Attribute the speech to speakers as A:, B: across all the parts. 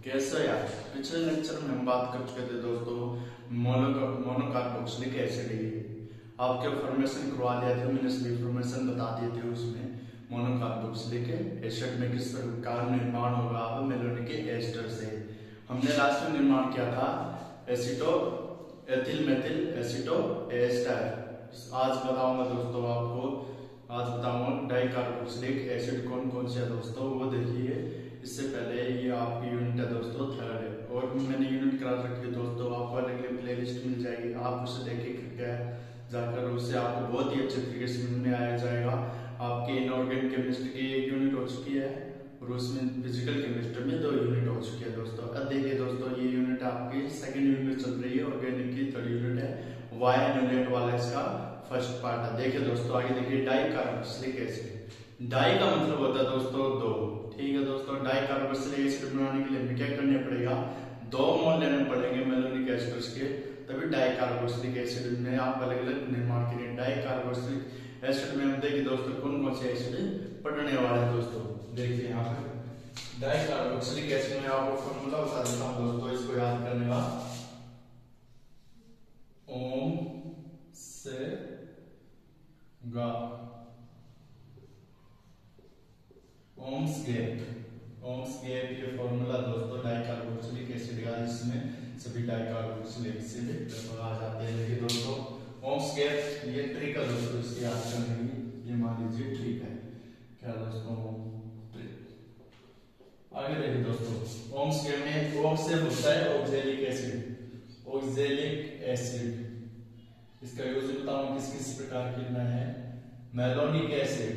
A: कैसे यार, पिछले लेक्चर में हम बात कर चुके थे दोस्तों मोनोकार्बोक्सिलिक एसिड की। आपके फॉर्मेशन करवा दिया था मैंने, सभी फॉर्मेशन बता दिए थे उसमें। मोनोकार्बोक्सिलिक एसिड में किस प्रकार निर्माण होगा मेलोनिक एस्टर से। हमने लास्ट में निर्माण किया था एसिटो एथिल मेथिल एसिटो एस्टर। आज बताऊंगा दोस्तों आपको, आज बताऊंगा डाइकार्बोक्सिलिक एसिड कौन कौन से है दोस्तों, वो देखिए। इससे पहले ये आपकी यूनिट है दोस्तों थर्ड है, और मैंने यूनिट करा रखी है दोस्तों, आपको अलग अलग प्ले लिस्ट मिल जाएगी। आप उसे देखे जाकर उससे आपको बहुत ही अच्छे तरीके से मिलने आया जाएगा। आपकी इनऑर्गेनिक केमिस्ट्री की एक यूनिट हो चुकी है और उसमें फिजिकल केमिस्ट्री में 2 यूनिट हो चुकी है दोस्तों। अब देखिए दोस्तों, ये यूनिट आपकी सेकंड यूनिट चल रही है, ऑर्गेनिक की थर्ड यूनिट है, वाई यूनिट वाला इसका फर्स्ट पार्ट है। देखिए दोस्तों आगे देखिए, डाइकार्बोक्सिलिक एसिड। डाई का मतलब होता है दोस्तों 2, ठीक है दोस्तों। डाइकार्बोक्सिलिक एसिड बनाने के लिए हमें क्या करना पड़ेगा, 2 मोल लेने पड़ेंगे मेलोनिक एस्टर्स के, तभी डाइकार्बोक्सिलिक एसिड में आप अलग अलग निर्माण करेंगे। डाइकार्बोक्सिलिक एसिड में हम देखिए दोस्तों कौन कौन से एसिड पढ़ने वाले हैं दोस्तों। देखिए यहाँ पे डाइकार्बोक्सिलिक एसिड में आपको फॉर्मूला बता देता हूँ दोस्तों, इसको याद करने का। ओम से गा ओम्स गैप ये फॉर्मूला दोस्तों डाइकार्बोक्सिलिक एसिड का, इसमें सभी डाइकार्बोक्सिलिक एसिड लगभग आ जाते हैं। देखिए दोस्तों ओम्स गैप ये ट्रिक है दोस्तों, इसकी याद करने की, ये मान लीजिए ट्रिक है क्या दोस्तों, ट्रिक। आगे देखिए दोस्तों, ओम्स गैप में ओम से होता है ऑक्सैलिक एसिड। इसका यूज बताऊं किस किस प्रकार की लेना है। Malonic acid,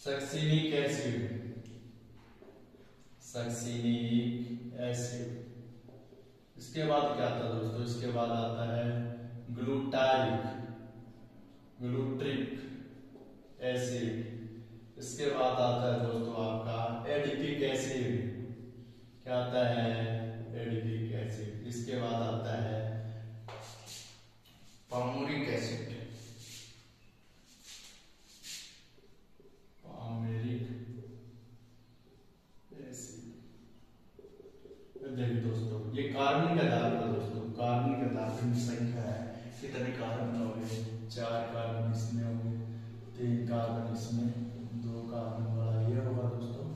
A: succinic acid. इसके बाद क्या आता है दोस्तों, इसके बाद आता है ग्लूट्रिक एसिड। इसके बाद आता है दोस्तों आपका एडिपिक एसिड। क्या आता है, एडिपिक एसिड। इसके बाद आता है पामोरिक एसिड। देखिए दोस्तों ये कार्बन के आधार पर दोस्तों, कार्बन के आधार पर संख्या है, कितने कार्बन हो गए, 4 कार्बन इसमें हो गए, 3 कार्बन इसमें, 2 कार्बन वाला ये होगा दोस्तों,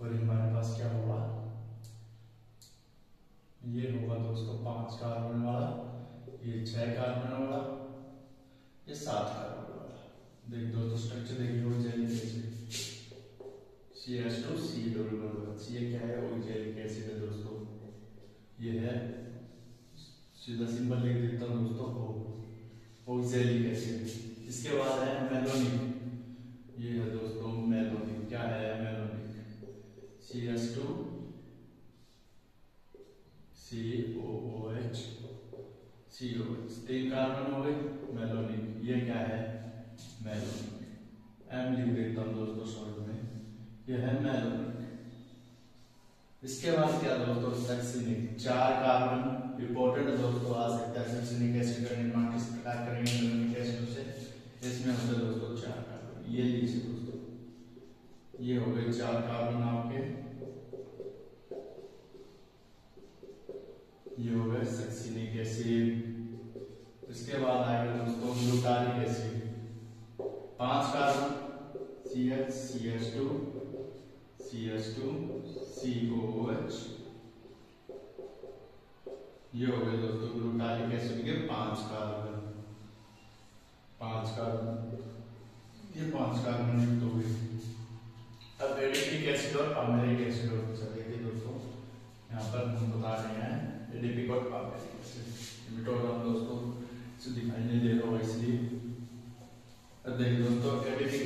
A: और हमारे पास क्या होगा, ये होगा दोस्तों 5 कार्बन वाला, ये 6 कार्बन वाला, ये 7 कार्बन वाला। देखिए दोस्तों स्ट्रक्चर देखिए, CH2C, ये क्या है, ऑक्सैलिक एसिड है दोस्तों। ये है, सीधा सिंबल लिख देता हूं दोस्तों, ऑक्सैलिक एसिड। इसके बाद है मेलोनिक, ये है दोस्तों मेलोनिक। क्या है मेलोनिक, CH2 COOH 3 कार्बन हो गए, मेलोनिक। ये क्या है, मेलोनिक। M लिख देता हूं दोस्तों शॉर्ट में, ये है मेलोनिक। इसके बाद क्या दोस्तों, सक्सिनिक, 4 कार्बन इंपोर्टेंट दोस्तों आ सकता है। सक्सिनिक एसिड का निर्माण किस प्रकार करेंगे मेलोनिक एसिड से, इसमें होता है दोस्तों 4 कार्बन। ये लीजिए दोस्तों, ये हो गए 4 कार्बन आपके, ये हो गए सक्सिनिक एसिड। इसके बाद आएगा दोस्तों glutaric acid, 5 carbon, CH2 COOH, ये हो गए दोस्तों ग्लूटारिक एसिड के 5 कार्बन, ये 5 कार्बन युक्त हो गए। अब एडिपिक एसिड और पामेरिक एसिड हो चलेगी दोस्तों, यहाँ पर हम बता रहे हैं एडिपिक और पामेरिक एसिड। मिटोग्राम दोस्तों इसे दिखाई नहीं दे रहा होगा इसलिए। अब देखिए दोस्तों एडिपिक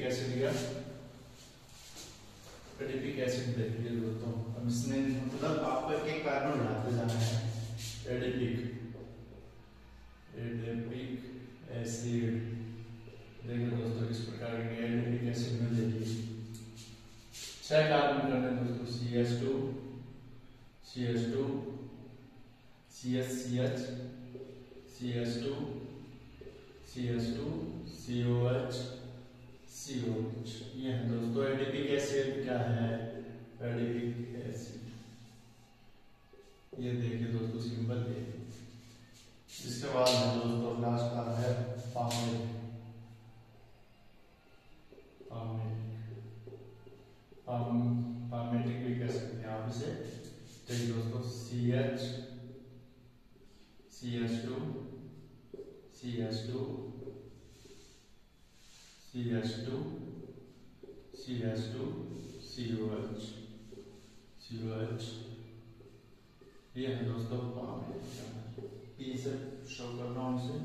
A: एसिड या एडिपिक एसिड देखिए दोस्तों, अब इसमें मतलब आपको एक कार्बन हटाते जाना है। एडिपिक एसिड देखिए दोस्तों इस प्रकार के एडिपिक एसिड में देखिए 6 कार्बन करने दोस्तों, CH2 CH CH2 CH2 COH COH। ये है दोस्तों एडिपिक एसिड। क्या है? Adipic acid. ये देखिए दोस्तों सिंबल है। इसके बाद है दोस्तों लास्ट का है पामेट। पामेटिक भी कह सकते हैं आप इसे। तो ये दोस्तों CH2 CH2 CH2 CH2 COH COH। ये है दोस्तों पामेट। पी से शो कर रहा हूं इसे।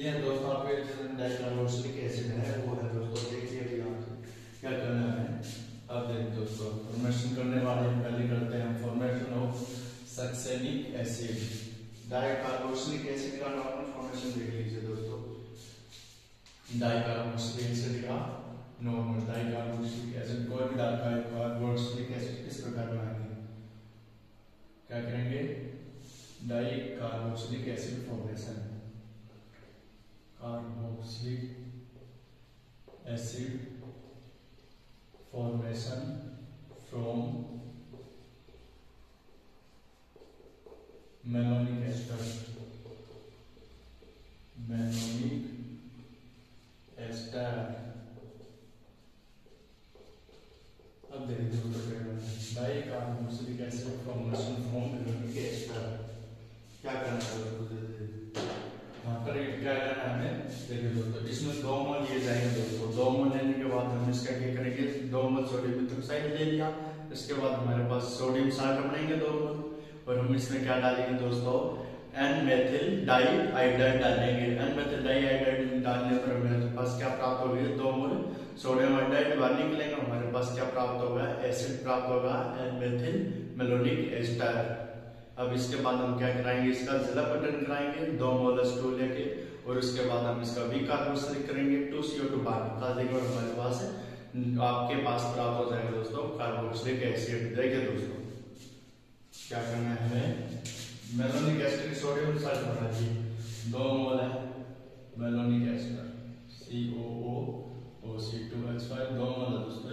A: ये है दोस्तों आपके डाइक्लोरोसिलिक एसिड है, वो है दोस्तों। देखिए अभी यहाँ क्या करना है। अब देखिए दोस्तों फॉर्मेशन करने वाले हम पहले करते हैं formation of succinic acid. Dicarboxylic acid का नॉर्मल फॉर्मेशन देख लीजिए दोस्तों। डाइक्लोरोसिलिक एसिड का नॉर्मल डाइक्लोरोसिलिक एसिड कोई भी डाइक्लोरोसिलिक एसिड किस प्रकार बनाएंगे? क्या करेंगे? Dicarboxylic acid formation. Carboxylic acid formation from malonic ester। malonic ester। अब देखिए दोस्तों dicarboxylic acid formation from malonic ester। क्या करना है दोस्तों? यहाँ पर क्या करना है हमें? देखिए दोस्तों इसमें 2 मोल लिए जाएंगे दोस्तों। 2 मोल लेने के बाद हम इसका क्या करेंगे? 2 मोल सोडियम मेथोक्साइड ले लिया। इसके बाद हमारे पास सोडियम साल्ट बनेंगे 2 मोल, और हम इसमें क्या डालेंगे दोस्तों? एन मेथिल डाइआइडाइड डालेंगे। एन मेथिल डाइआइडाइड डालने पर हमारे पास क्या प्राप्त होगी? 2 मोल सोडियम आइडाइड बाहर निकलेंगे। हमारे पास क्या प्राप्त होगा? एसिड प्राप्त होगा, एन मेथिल मेलोनिक एस्टर। अब इसके बाद हम क्या कराएंगे? इसका जलापटन कराएंगे 2 मोल H2 लेके, और उसके बाद हम इसका विकार्बोक्सिलिक करेंगे 2CO2 बाहर निकाल देंगे, और हमारे पास आपके पास प्राप्त हो जाएगा दोस्तों कार्बोक्सिलिक एसिड। देखिए दोस्तों क्या करना है हमें? मेलोनिक एस्टर सोडियम साल्ट बना दी 2 मोल है मेलोनिक एस्टर COOC2H5 2 मोल है दोस्तों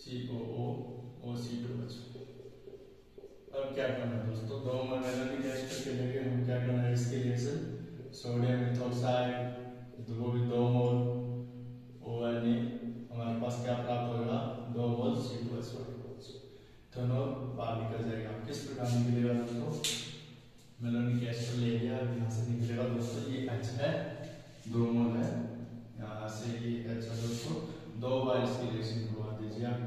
A: COOC2H5। अब क्या करना है दोस्तों? 2 मोल मेलोनिक एस्टर के लिए हम क्या करना है? इसके लिए से सोडियम मेथोक्साइड वो भी 2 मोल ONA। हमारे पास क्या प्राप्त होगा? 2 मोल C2H5 दोनों बाहर निकल जाएगा। किस प्रकार निकलेगा दोस्तों? मेलोनिक एस्टर ले लिया, यहाँ से निकलेगा दोस्तों ये H है 2 मोल है, यहाँ से ये H है दोस्तों। 2 बार इसकी रिएक्शन करवा दीजिए आप।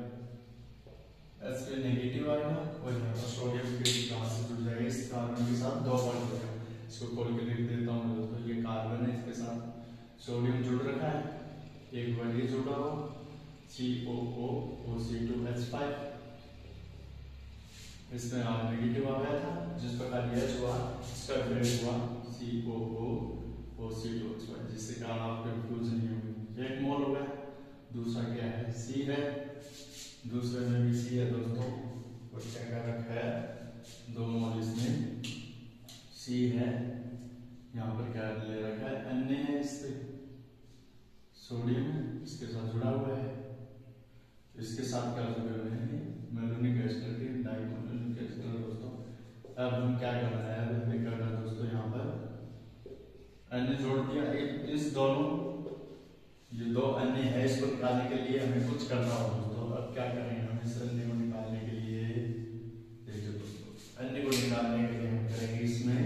A: H पे नेगेटिव आएगा और यहाँ पर सोडियम के यहाँ से जुड़ जाएगा इस कार्बन के साथ 2 बॉन्ड हो जाएगा। इसको खोल के लिख देता हूँ दोस्तों। ये कार्बन है, इसके साथ सोडियम जुड़ रखा है, एक बार ये जुड़ा हुआ COOC2H5। इसमें नेगेटिव आ गया था, जिस प्रकार ये हुआ इसका ग्रेड हुआ COOC2H5, जिससे कारण आपको कंफ्यूजन नहीं होगी। 1 मोल हो गया। दूसरा क्या है? C है, दूसरे में भी C है दोस्तों, और क्या कर रखा है? 2 मोल इसमें C है। यहाँ पर क्या ले रखा है? Na है, इससे सोडियम इसके साथ जुड़ा हुआ है। इसके साथ क्या जुड़े हुए हैं? मेलोनिक एस्टर के डाइमेलोनिक एस्टर दोस्तों। अब हम क्या करना है? अब हमें करना है दोस्तों यहाँ पर Na जोड़ दिया। इस दोनों ये 2 Na है, इसको निकालने के लिए हमें कुछ करना होगा दोस्तों। अब क्या करेंगे हम इस Na को निकालने के लिए? देखिए दोस्तों Na को निकालने के लिए हम करेंगे इसमें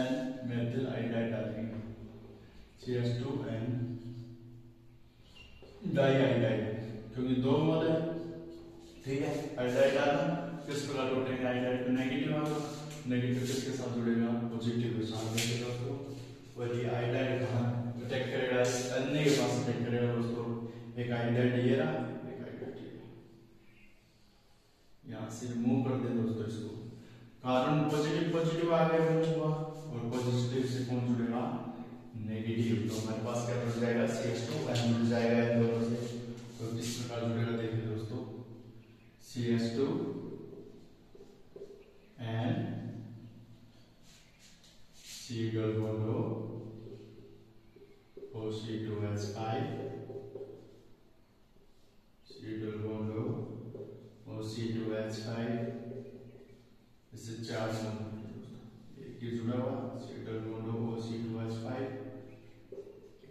A: N मेथिल आइडाइड डालेंगे CH2N डाइआइडाइड, क्योंकि 2 मोल है, ठीक है। आइडाइड डालना किस प्रकार लौटेंगे? आइडाइड नेगेटिव आएगा, नेगेटिव किसके साथ जुड़ेगा? पॉजिटिव के साथ जुड़ेगा दोस्तों। और ये आइडाइड कहाँ अटैक करेगा? Na के पास अटैक करेगा दोस्तों। एक आइडाइड ये रहा, एक आइडाइड ये रहा। यहाँ से रिमूव कर दे दोस्तों इसको। कार्बन पॉजिटिव आ गया हुआ, और पॉजिटिव से कौन जुड़ेगा? नेगेटिव। तो हमारे पास क्या जुड़ जाएगा? CH2N जुड़ जाएगा इन दोनों से। तो किस प्रकार जुड़ेगा? देखिए दोस्तों CH2N C double bond O C2H5 C double bond O C2H5 इससे 4 एक ही जुड़ा हुआ C double bond O C2H5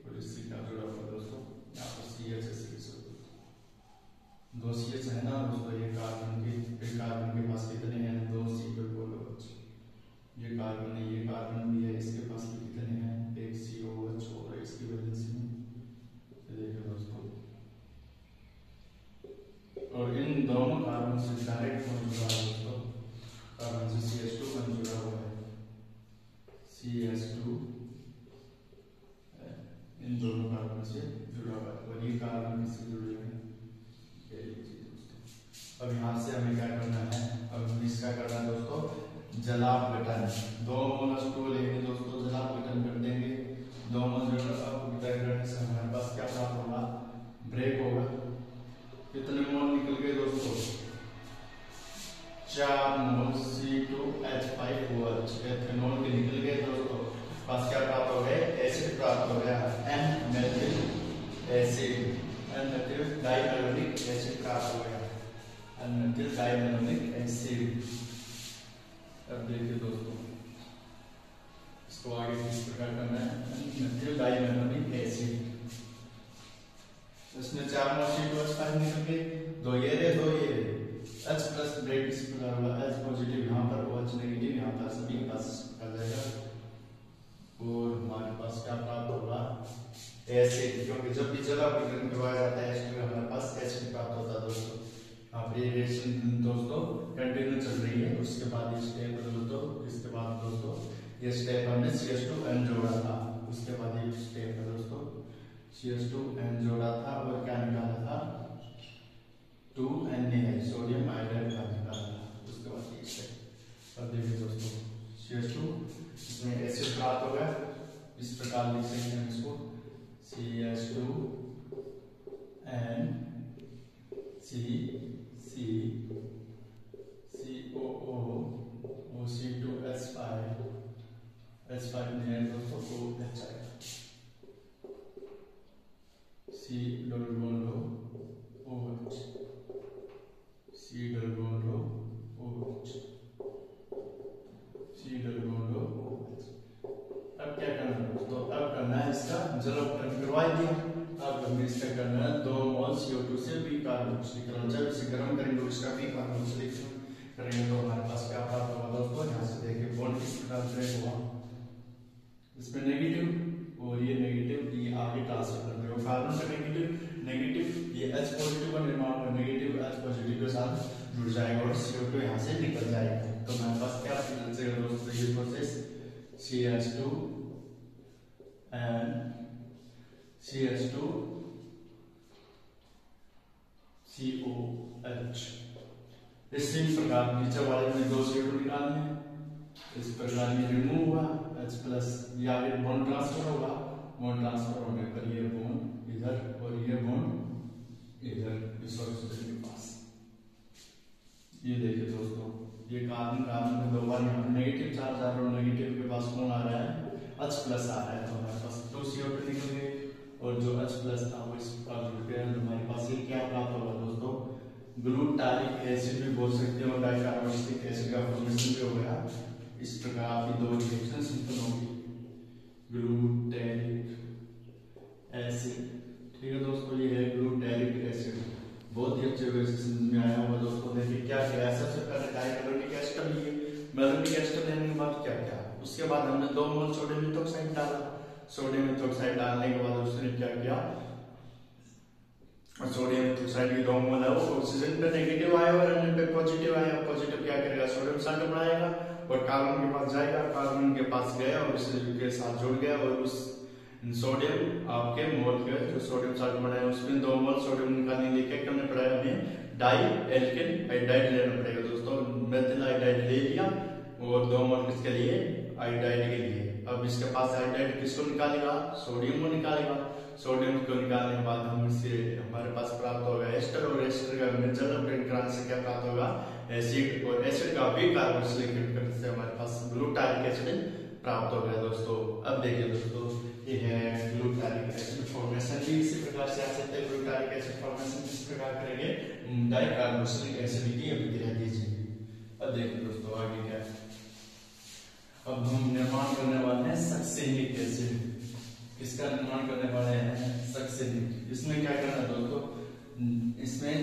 A: और इससे क्या जुड़ा हुआ दोस्तों यहाँ पर CH दो CH है ना दोस्तों। ये कार्बन के पास कितने हैं? 2 C डबल बॉन्ड OH। ये कार्बन है, ये कार्बन भी है, इसके पास भी कितने हैं? 1 COH और इसकी वैलेंसी में देखिए दोस्तों। और इन दोनों कार्बन से डायरेक्ट बॉन्ड जुड़ा है दोस्तों। कार्बन से CH2 बॉन्ड जुड़ा हुआ है, CH2 इन दोनों कार्बन से जुड़ा हुआ है। और ये कार्बन किससे जुड़े हुए हैं? अब यहाँ से हमें क्या करना है? अब हमें इसका करना है दोस्तों जलापघटन। 2 मोल H2 लेंगे दोस्तों, जलापघटन कर देंगे। 2 मोल जलापघटन करने से हमारे पास क्या प्राप्त होगा? ब्रेक होगा। कितने मोल निकल गए दोस्तों? 4 मोल C2H5OH एथेनॉल के निकल गए दोस्तों। पास क्या प्राप्त हो गए? एसिड प्राप्त हो गया, N methyl acid, N methyl dimalonic acid प्राप्त हो गया, N मेथिल डाइमेलोनिक एसिड। अब देखिए दोस्तों इसको आगे किस प्रकार करना है? N methyl dimalonic acid. इसमें 4 मोल C2H5 निकल गए, 2 ये रहे, 2 ये रहे। H प्लस ब्रेक इस प्रकार हुआ, H पॉजिटिव यहाँ पर, OH नेगेटिव यहाँ पर, सभी के पास कर जाएगा। और हमारे पास क्या प्राप्त होगा? एसिड, क्योंकि जब भी जलापघटन करवाया जाता है H2 हमारे पास एसिड प्राप्त होता है दोस्तों। यहाँ पर रिएक्शन दोस्तों कंटिन्यू चल रही है। उसके बाद ये स्टेप दोस्तों, इसके बाद दोस्तों ये स्टेप हमने CH2N जोड़ा था। उसके बाद ये स्टेप है दोस्तों CH2N जोड़ा था और क्या निकाला था? 2Na सोडियम आयोडाइड का निकाला था। उसके बाद ये स्टेप। अब देखिए दोस्तों CH2 इसमें एसिड प्राप्त हो गया। इस प्रकार लिख सकते हैं इसको CH2N CCCOO C2H5 H5 नहीं है दोस्तों, OH आएगा, C double bond OH C double bond OH C double bond OH। अब क्या करना है दोस्तों? अब करना है इसका जलापघटन करवा दिया। अब हमें इसका करना है 2 मोल CO2 से B कार्बोक्सिलिक। जब इसे गर्म करेंगे इसका B कार्बोक्सिलिक करेंगे तो हमारे पास क्या प्राप्त होगा दोस्तों? यहाँ से देखिए बॉन्ड किस प्रकार से हुआ, इसमें नेगेटिव और ये नेगेटिव, ये आगे ट्रांसफर कर देगा। कार्बन का नेगेटिव ये H पॉजिटिव का निर्माण होगा, नेगेटिव H पॉजिटिव के साथ जुड़ जाएगा और CO2 यहाँ से निकल जाएगा। तो हमारे पास क्या बचेगा दोस्तों? ये process CH2 and CH2 COH। इसी प्रकार नीचे वाले में 2 CO2 निकालने हैं। इस प्रकार ये रिमूव हुआ, H प्लस ये आगे बॉन्ड ट्रांसफर होगा। बॉन्ड ट्रांसफर होने पर ये बॉन्ड इधर और ये बॉन्ड इधर इस ऑक्सीजन के पास। ये देखिए दोस्तों ये कार्बन में 2 बार यहाँ नेगेटिव चार्ज आ रहा है और नेगेटिव के पास कौन आ रहा है? H प्लस आ रहा है। तो हमारे पास 2 CO2 निकल गए और जो H प्लस था वो इस प्रकार जुड़ गया। हमारे पास ये क्या प्राप्त होगा दोस्तों? ग्लूटारिक एसिड भी बोल सकते हो, डाइकार्बोक्सिलिक एसिड का फॉर्मेशन भी हो गया। इस प्रकार आपकी 2 रिएक्शन सिंपल होगी, ग्लूटारिक एसिड। ठीक है दोस्तों, ये है ग्लूटारिक एसिड। बहुत ही अच्छे वे से समझ में आया होगा दोस्तों। देखिए क्या किया, सबसे पहले डाइमेलोनिक एस्टर लिए, मेलोनिक एस्टर लेने के बाद क्या किया? उसके बाद हमने 2 मोल सोडियम मेथॉक्साइड डाला। सोडियम मेथॉक्साइड डालने के बाद उसने क्या किया? सोडियम मेथॉक्साइड की 2 मोल है वो ऑक्सीजन पे नेगेटिव आया और अन्य पे पॉजिटिव आया। पॉजिटिव क्या करेगा? सोडियम साल्ट बनाएगा और कार्बन के पास जाएगा। कार्बन के पास गया और उसके साथ जुड़ गया और उस सोडियम आपके मोल के जो सोडियम साल्ट बनाया उसमें 2 मोल सोडियम निकालने के लिए क्या करना पड़ेगा? हमें डाई एल्किल आयोडाइड लेना पड़ेगा दोस्तों। मेथिल आयोडाइड ले लिया और 2 मोल किसके लिए? आयोडाइड के लिए। अब इसके पास आयोडाइड किसको निकालेगा? सोडियम को निकालेगा। सोडियम को निकालने के बाद हम इससे हमारे पास प्राप्त होगा एस्टर और एस्टर का जलापघटन कराने से क्या प्राप्त होगा? एसिड और एसिड का भी कार्बोक्सिलिक करने से हमारे पास ग्लूटारिक एसिड प्राप्त हो गया दोस्तों। अब देखिए दोस्तों, ये है ग्लूटारिक एसिड फॉर्मेशन भी इसी प्रकार से आ सकता है। ग्लूटारिक एसिड फॉर्मेशन किस प्रकार करेंगे, डाइकार्बोक्सिलिक एसिड की अभिक्रिया कीजिए। अब देखिए दोस्तों आगे क्या है, अब हम निर्माण करने वाले हैं सक्सेनिक एसिड। किसका निर्माण करने वाले हैं, सक्सेनिक। इसमें क्या करना है दोस्तों, इसमें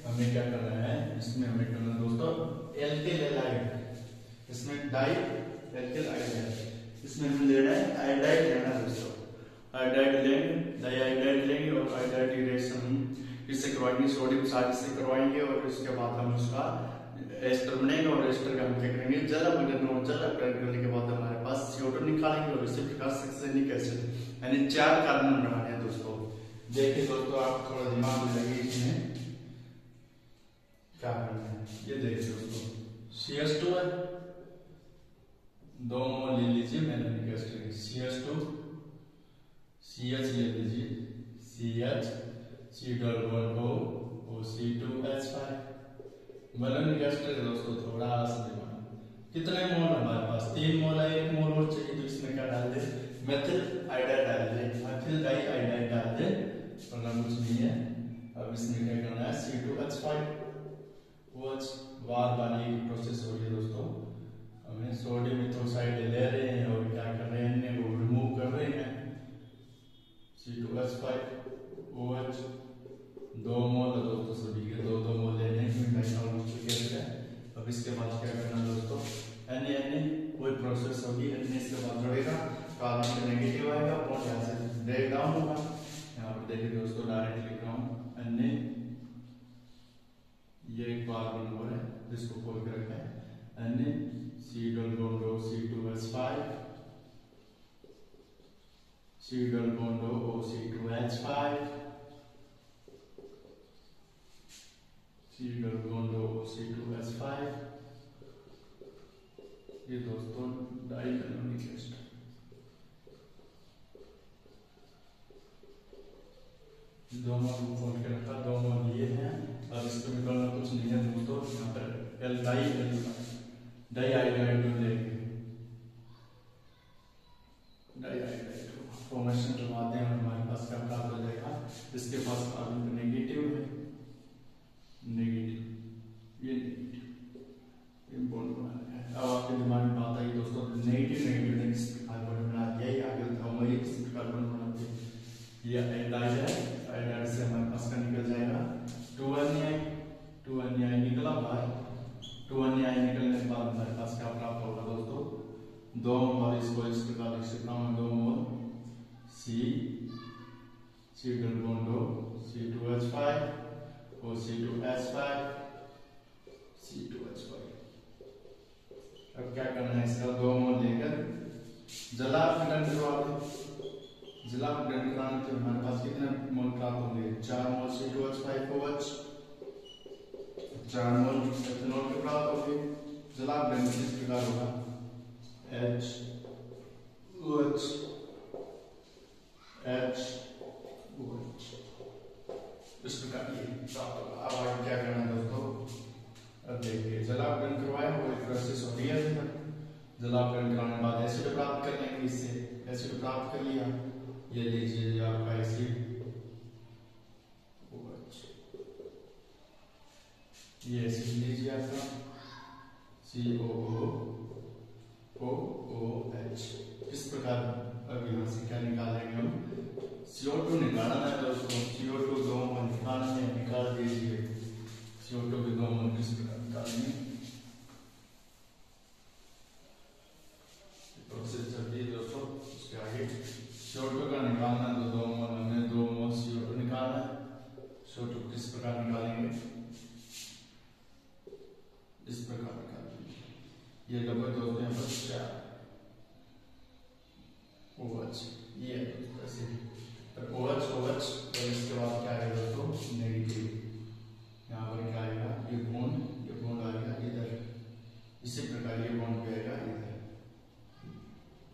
A: हमें क्या करना है, इसमें हमें करना है दोस्तों एल्किल हैलाइड, इसमें डाई एल्किल आयोडाइड, इसमें हम ले रहे हैं आयोडाइड लेना है दोस्तों। आयोडाइड लेंगे, डाई आयोडाइड लेंगे और आयोडाइड रिएक्शन हम इससे करवाएंगे, सोडियम साल्ट से करवाएंगे और इसके बाद हम उसका एस्टर बनेगा और एस्टर का हम क्या करेंगे, जल अपघटन और जल अपघटन करने के बाद हमारे पास CO2 निकालेंगे और इसी प्रकार सक्सेनिक एसिड यानी 4 कार्बन बनाने हैं दोस्तों। देखिए दोस्तों, आप थोड़ा दिमाग में लगे इसमें क्या करना है। ये देखिए दोस्तों, CH2 है, 2 मोल ले लीजिए मैलिक एसिड, CH2 CH ले लीजिए, CH C double bond O C2H5 malic acid है दोस्तों। थोड़ा आसान, कितने मोल हमारे पास, 3 मोल है, 1 मोल और चाहिए तो इसमें क्या डाल दे, मेथिल आयोडाइड डाल दे, मेथिल डाई आयोडाइड डाल दे, वरना कुछ नहीं है। अब इसमें क्या करना है, C2H5 OH बार बार ये प्रोसेस हो रही है दोस्तों। हमें सोडियम इथोसाइड ले रहे हैं और क्या कर रहे हैं, वो रिमूव कर रहे हैं। C2H5 OH 2 मोल है दोस्तों, सभी के 2-2 मोल लेने हैं। अब इसके बाद क्या करना दोस्तों, Na कोई प्रोसेस होगी, Na इसके बाद जुड़ेगा, कार्बन का नेगेटिव आएगा, बॉन्ड यहाँ से ब्रेक डाउन होगा। यहाँ पर देखिए दोस्तों, डायरेक्टली लिख रहा हूँ Na, ये एक कार्बन नंबर है जिसको खोल के रखा है, Na C double bond O C2H5 C double bond O C2H5 C double bond O C2H5। ये दोस्तों डाइकार्बोनिक एसिड, दो मोल खोल के रखा, 2 मोल ये हैं। अब इसको निकालना कुछ नहीं है दोस्तों, यहाँ पर एल डाई आयोडाइड लेंगे, डाई आयोडाइड फॉर्मेशन के माध्यम हमारे पास क्या प्राप्त हो जाएगा, इसके पास कार्बन नेगेटिव है, नेगेटिव ये बॉन्ड बनाना है। अब आपके दिमाग में बात आई दोस्तों, नेगेटिव ने किस प्रकार बॉन्ड बना दिया, ये आगे बताऊंगा ये किस प्रकार बॉन्ड बनाते हैं। ये आयोडाइड है, आयोडाइड से हमारे पास का निकल जाएगा 2Na निकला बाहर, 2Na निकलने के बाद हमारे पास क्या प्राप्त होगा दोस्तों, 2 मोल, इसको इस प्रकार लिख सकता हूँ, 2 मोल C double bond O C2H5 O C2H5 C2H5। अब क्या करना है, इसका 2 मोल लेकर जलापघटन करवा दें। जलापघटन कराने से हमारे पास कितने मोल प्राप्त होंगे, 4 मोल C2H5OH, 4 मोल एथेनॉल के प्राप्त होंगे। जलापघटन किस प्रकार होगा, HOH इस प्रकार ये प्राप्त होगा। अब आगे क्या करना है दोस्तों, अब देखिए जलापघटन करवाया, वो एक प्रोसेस हो रही है। जलापघटन कराने के बाद एसिड प्राप्त कर लेंगे, इससे एसिड प्राप्त कर लिया, ये लीजिए आपका एसिड OH, ये एसिड लीजिए आपका COOH। इस प्रकार अब यहाँ से क्या निकालेंगे हम, CO2 निकालना है दोस्तों, CO2 2 मोल निकालना है, निकाल दीजिए। CO2 के 2 मोल किस प्रकार निकालेंगे, प्रोसेस चल रही है दोस्तों। उसके आगे CO2 का निकालना है, तो 2 मोल हमने 2 मोल CO2 निकालना है। CO2 किस प्रकार निकालेंगे, इस प्रकार निकालेंगे, ये डबल दोस्तों यहाँ पर 4 OH, ये ऐसे OH और इसके बाद क्या आएगा दोस्तों, नेगेटिव, यहाँ पर क्या आएगा, ये बॉन्ड आएगा इधर, इसी प्रकार ये बॉन्ड भी आएगा इधर,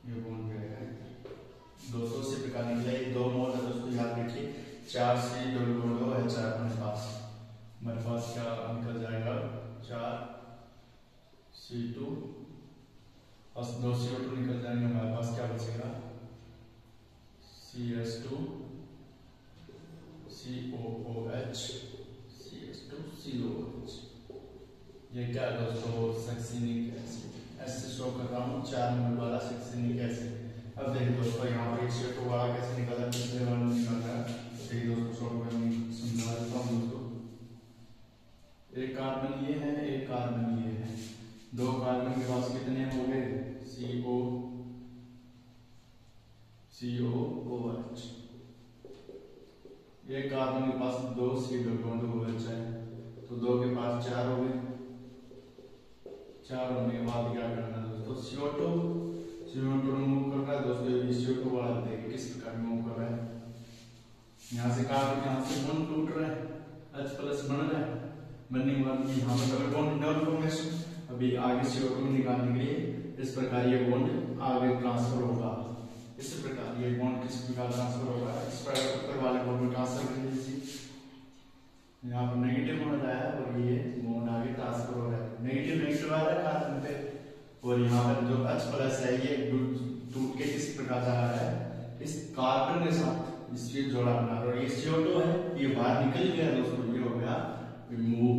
A: ये बॉन्ड भी आएगा इधर। दोस्तों इसी प्रकार निकला, ये 2 मोल है दोस्तों, याद रखिए। 4 C डबल बॉन्ड O है, 4 हमारे पास क्या निकल जाएगा, 4 C2 और 2 CO2 CO2 निकल जाएंगे, हमारे पास क्या बचेगा CS2 COOH CS2COOH। ये क्या है दोस्तों, सक्सिनिक एसिड। ऐसे शो कर रहा हूँ 4 नंबर वाला सक्सिनिक एसिड। अब देखिए दोस्तों यहाँ पर CO2 वाला कैसे निकला, पिछले वाला निकल रहा है। तो देखिए दोस्तों शॉर्ट में समझा देता हूँ दोस्तों। एक कार्बन ये है, एक कार्बन ये है, 2 कार्बन के पास कितने हो गए COOH। एक कार्बन के पास 2 C-OH है, तो 2 के पास 4 हो गए। 4 होने के बाद क्या करना है दोस्तों, CO2 रिमूव कर रहा है दोस्तों। ये CO2 वाला देखिए किस प्रकार रिमूव कर रहा है। यहाँ से कार्बन, यहाँ से बॉन्ड टूट रहा है, H+ बन रहा है, बनने के बाद यहाँ पर डबल बॉन्ड डबल फॉर्मेशन। अभी आगे CO2 निकालने के लिए इस प्रकार ये बॉन्ड आगे ट्रांसफर होगा। इस प्रकार ये बॉन्ड किस प्रकार ट्रांसफर होगा, इस प्रकार ऊपर वाले बॉन्ड में ट्रांसफर कर दीजिए। यहाँ पर नेगेटिव बॉन्ड आया और ये बॉन्ड आगे ट्रांसफर हो रहा है, नेगेटिव आ रहा है कार्बन पे। और यहाँ पर जो H+ है ये टूट के किस प्रकार जा रहा है, इस कार्बन के साथ इससे जोड़ा बना रहा है। और ये CO2 है, ये बाहर निकल गया दोस्तों, ये हो गया रिमूव।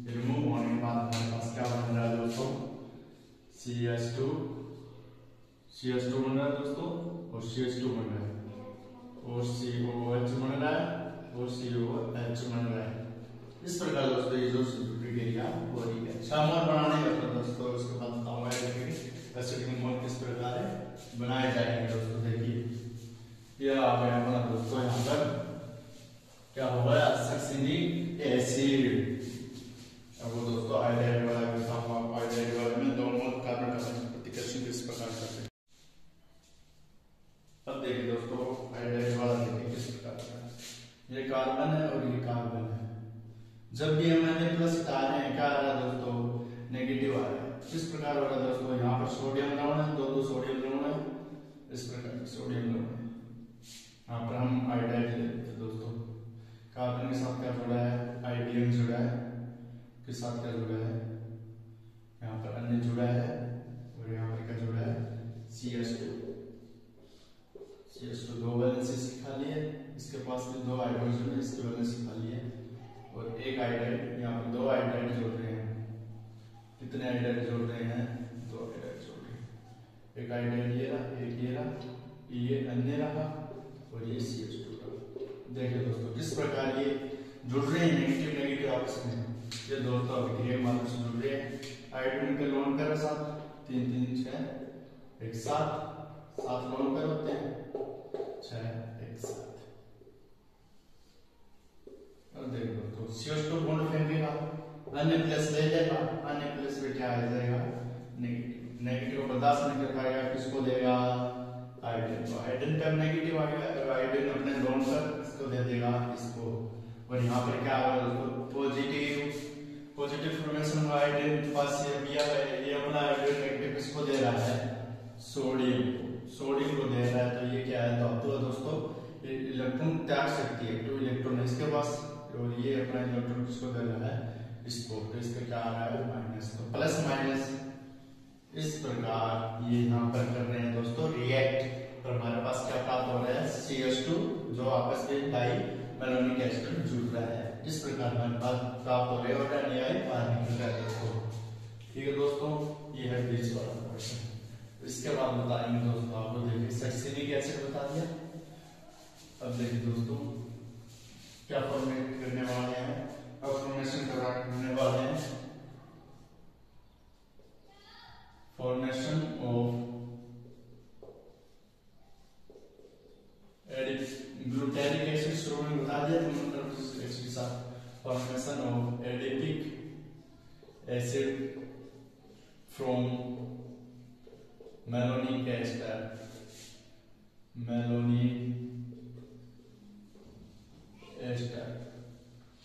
A: रिमूव होने के बाद हमारे पास क्या बन रहा है दोस्तों, CS2 बन रहा है दोस्तों, और CS2 बन रहा है, और COOH बन रहा है, और COH बन रहा है। इस प्रकार दोस्तों ये जो प्रक्रिया हो रही है। सामान बनाने का दोस्तों उसके बाद बताऊंगा एसिडिक मोल किस प्रकार बनाए जाएंगे दोस्तों। देखिए ये आ गया अपना दोस्तों, यहाँ पर क्या होगा, सक्सिनिक एसिड। अब वो दोस्तों आयोडाइड वाला बताऊंगा आपको। आयोडाइड वाले में 2 मोल कार्बन का प्रतिकर्षण किस प्रकार करते हैं। अब देखिए दोस्तों आयोडाइड वाला देखिए किस प्रकार का है। ये कार्बन है और ये कार्बन है। जब भी हम Na+ हटा रहे हैं क्या आ रहा है दोस्तों, नेगेटिव आ रहा है। किस प्रकार हो रहा है दोस्तों, यहाँ पर सोडियम ऋण है, 2 सोडियम ऋण है, इस प्रकार की सोडियम ऋण है। यहाँ पर हम आयोडाइड लेते हैं दोस्तों, कार्बन के साथ क्या जुड़ा है, आयोडीन जुड़ा है, के साथ क्या जुड़ा है, यहाँ पर अन्य जुड़ा है, और यहाँ पर क्या जुड़ा है, CS2 2 वैलेंसी खाली है, इसके पास भी 2 हाइड्रोजन है, इसकी वैलेंसी खाली है, और एक आयोडाइड, यहाँ पर 2 आयोडाइड जोड़ रहे हैं। कितने आयोडाइड जोड़ रहे हैं, 2 आयोडाइड जोड़ रहे हैं। एक आयोडाइड ये रहा, एक ये रहा, ये अन्य रहा, और ये CS2 रहा। देखिए दोस्तों किस प्रकार ये जुड़ रहे हैं, नेगेटिव आपस में। ये दोस्तों अभिक्रिया माध्यम से जुड़ रहे हैं। आयोडीन के लोन कर साथ 3 3 6 एक साथ 7 लोन कर होते हैं, 6 एक साथ। और देखो दोस्तों CO2 बॉन्ड फेंकेगा, Na+ ले लेगा, Na+ पे क्या आ जाएगा, नेगेटिव। नेगेटिव को बर्दाश्त नहीं कर पाएगा, किसको देगा, आयोडीन को। आयोडीन का नेगेटिव आ गया, तो आयोडीन अपने लोन पर इसको दे देगा, इसको। और यहाँ पर क्या आ रहा है, पॉजिटिव फॉर्मेशन आयोडीन पास ये दिया है, ये अपना आयोडीन नेगेटिव किसको दे रहा है, सोडियम को दे रहा है। तो ये क्या है तो दोस्तों इलेक्ट्रॉन त्याग सकती है, 2 इलेक्ट्रॉन है इसके पास, और ये अपना इलेक्ट्रॉन किसको दे रहा है, इसको। तो इसका क्या आ रहा है, माइनस। तो प्लस माइनस इस प्रकार ये यहाँ पर कर रहे हैं दोस्तों रिएक्ट, और हमारे पास क्या प्राप्त हो रहा है, CS2 जो आपस में डाई मेलोनिक एसिड जुड़ रहा है। इस प्रकार हमारे पास प्राप्त हो रहे हैं, और NaI बाहर निकल रहा है दोस्तों। ठीक है दोस्तों, ये है बीच वाला क्वेश्चन। इसके बाद बताएंगे दोस्तों आपको, देखिए सक्सिनिक एसिड बता दिया। अब देखिए दोस्तों क्या फॉर्मेट करने वाले हैं, अब फॉर्मेशन करने वाले हैं, फॉर्मेशन ऑफ ग्लूटारिक एसिड शुरू में बता दिया इसके साथ। Formation of adipic acid from malonic ester.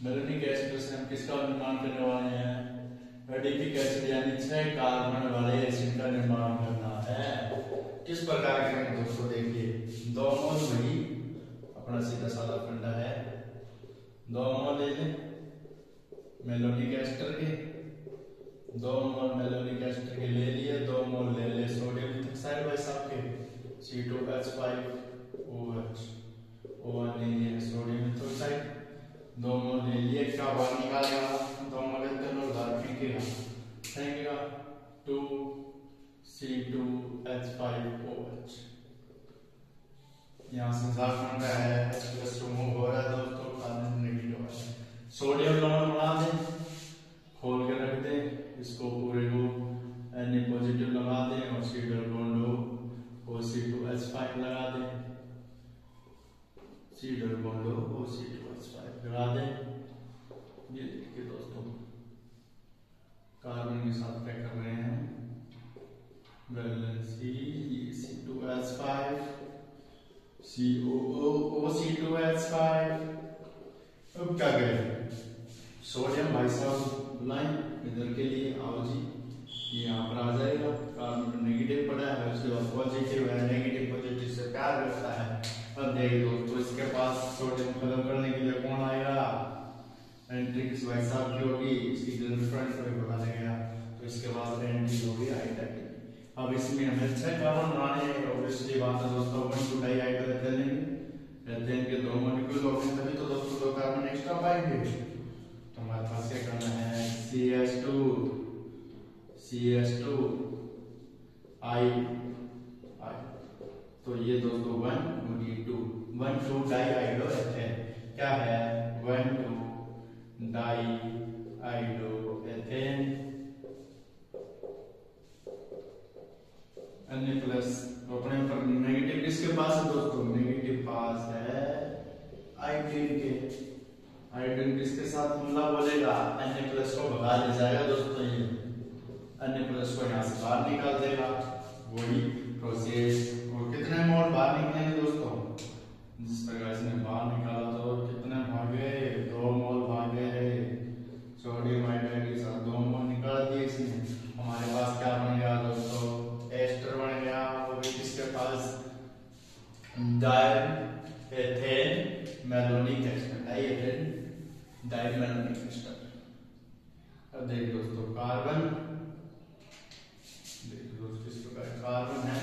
A: Malonic ester से हम किसका निर्माण करने वाले हैं, एडिपिक एसिड यानी 6 कार्बन वाले एसिड का निर्माण करना है। किस प्रकार करेंगे दोस्तों, देखिए 2 मोल वही अपना सीधा साधा फंडा है, 2 मोल ले लें मेलोनिक एस्टर के, 2 मोल मेलोनिक एस्टर के ले लिए, 2 मोल ले ले सोडियम साइड बाय साइड के C2H5OH O1 ले लिए सोडियम मेथोक्साइड, 2 मोल ले लिए, क्या बाहर निकालेगा 2 मोल अंदर और बाहर फेंकेगा 2C2H5OH। यहाँ से बन रहा है H+ रिमूव हो रहा है दोस्तों, कार्बन नेगेटिव है। सोडियम लवण बना दें, खोल के रख दें इसको, पूरे को Na पॉजिटिव लगा दें और C डबल OC2H5 लगा दें, C डबल OC2H5 लगा दें। ये देखिए दोस्तों कार्बन के साथ क्या कर रहे हैं, वैलेंसी C2H5 OC2H5। अब क्या करें, सोडियम भाई साहब लाइन इधर के लिए आओ जी, ये यहाँ पर आ जाएगा, कार्बन नेगेटिव पड़ा है, उसके बाद पॉजिटिव है, नेगेटिव पॉजिटिव से प्यार करता है। अब देखिए दोस्तों इसके पास सोडियम खत्म करने के लिए कौन आएगा, एंट्री किस भाई साहब की होगी, इसकी रेफरेंस में बता देगा, तो इसके बाद एंट्री होगी हाइड्रोजन। अब इसमें हमें 6 कार्बन बनाने हैं, ऑब्वियसली बात है दोस्तों 1 2 डाइहाइड्रोजन एथेन के 2 मॉलिक्यूल होंगे तभी तो दोस्तों 2 कार्बन एक्स्ट्रा पाएंगे। तो हमारे पास क्या करना है, CH2 I, तो ये दोस्तों 1 और ये 2 डाइहाइड्रोएथेन क्या है, 1 2 डाइहाइड्रोएथेन अन्य प्लस, अपने पर नेगेटिव किसके पास है दोस्तों, नेगेटिव पास है हाइड्रोजन के, हाइड्रोजन किसके साथ हमला बोलेगा, अन्य प्लस को भगा ले जाएगा दोस्तों, ये अन्य प्लस को यहाँ से बाहर निकाल देगा, वही प्रोसेस। और कितने मोल बाहर निकलेंगे दोस्तों, जिस प्रकार से बाहर निकाला तो कितने भागे, 2 मोल भागे, सोडियम हाइड्राइड के साथ 2 मोल निकाल दिए इसने। हमारे पास क्या बन गया दोस्तों, एस्टर बन गया, वो भी किसके पास, डाइएथेन मैलोनिक एस्टर, डाइमेलोनिक एस्टर। अब देखिए दोस्तों कार्बन, कार्बन है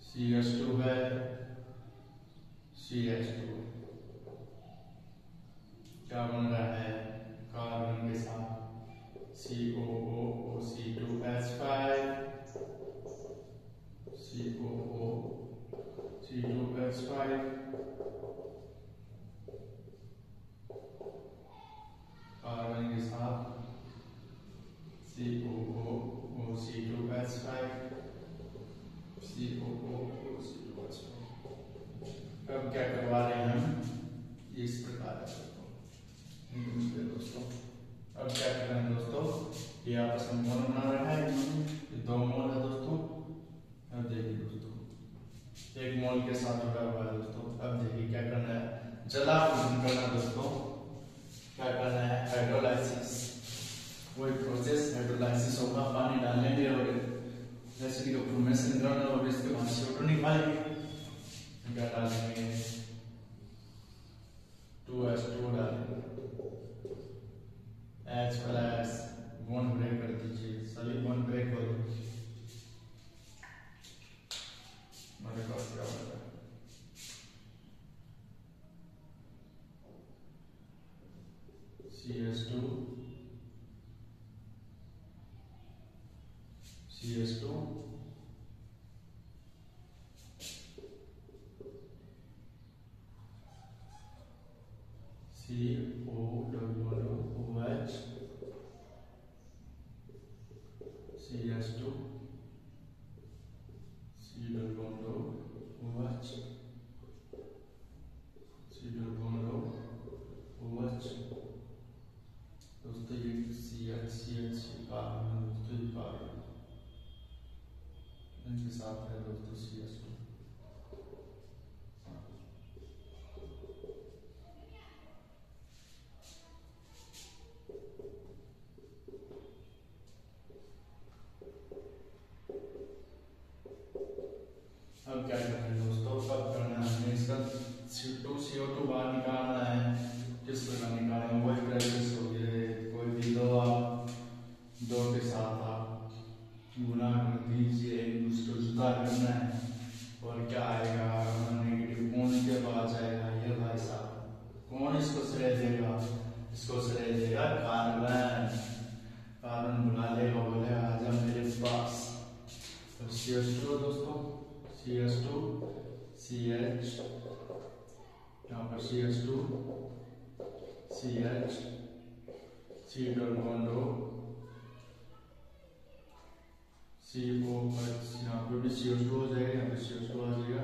A: CH2 है, CH2 क्या बन रहा है, कार्बन के साथ COOC2H5 COOC2H5 कार्बन के साथ COOC2H5 COOC2H5। अब क्या करवा रहे हैं हम, इस प्रकार दोस्तों। अब क्या कर रहे हैं दोस्तों, ये आपस में मोल बना रखा है, ये 2 मोल है दोस्तों। अब देखिए दोस्तों 1 मोल के साथ जुड़ा हुआ है दोस्तों। अब देखिए क्या करना है, जलापूर्जन करना है दोस्तों, क्या करना है, हाइड्रोलाइसिस, वही प्रोसेस हाइड्रोलाइसिस होगा, पानी डालेंगे और एसिड का फॉर्मेशन करना और इसके बाद CO2 निकालेंगे, क्या डालेंगे, 2H2 डालेंगे, H+ बॉन्ड ब्रेक कर दीजिए, सभी बॉन्ड ब्रेक हो गए। हमारे पास क्या होगा, CH2 COOH CH2 COOH दोस्तों, ये CH कार्बन इनके साथ है दोस्तों CH2। अब क्या करना है दोस्तों, कब करना है हमें इसका CO2 बाहर निकालना है, किस प्रकार निकालेंगे, वही प्रोसेस हो गया, कोई भी दो के साथ आप गुना कर दीजिए, एक दूसरे गुणा करना है और क्या आएगा, नेगेटिव कौन के पास जाएगा, ये भाई साहब कौन इसको श्रेय देगा, इसको श्रेय देगा कार्बन। कार्बन बुला लेगा, बोले आजा मेरे पास। तो CH2 दोस्तों, CH2 CH, यहाँ पर CH2 CH, C double bond O, COH, यहाँ पे भी CH2 हो जाएगा, यहाँ पे CH2 आ जाएगा,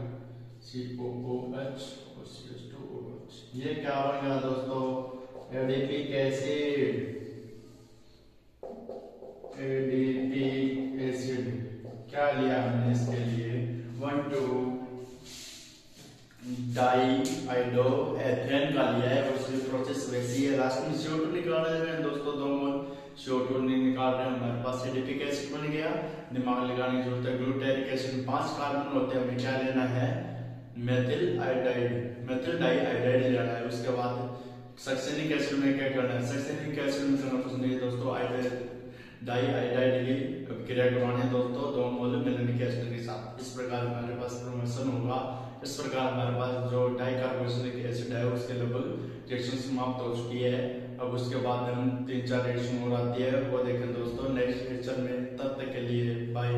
A: COOH और CH2OH। ये क्या बन गया दोस्तों, एडीपी एसिड। एडीपी एसिड क्या लिया हमने इसके लिए, 1,2 डाइआइडो एथेन का लिया है, उसकी प्रोसेस वैसी है। लास्ट में CO2 निकाल रहे हैं दोस्तों, 2 मोल CO2 निकाल रहे हैं, हमारे पास एडीपी एसिड बन गया। दिमाग लगाने की जरूरत है। ग्लूटारिक एसिड में 5 कार्बन होते हैं, हमें क्या लेना है, मेथिल आयोडाइड, मेथिल डाइआइडाइड लेना है। उसके बाद सक्सेनिक एसिड में क्या करना है, सक्सेनिक एसिड में करना कुछ नहीं दोस्तों, डाइआइडाइड की क्रिया करवानी है दोस्तों 2 मोल मेलेनिक एसिड के साथ। इस प्रकार हमारे पास फॉर्मेशन होगा। इस प्रकार हमारे पास जो डाइकार्बोक्सिलिक एसिड है उसके लगभग रिएक्शन समाप्त हो चुकी है। अब उसके बाद हम 3-4 रिएक्शन और आती है, वो देखें दोस्तों नेक्स्ट लेक्चर में। तब तक के लिए बाय।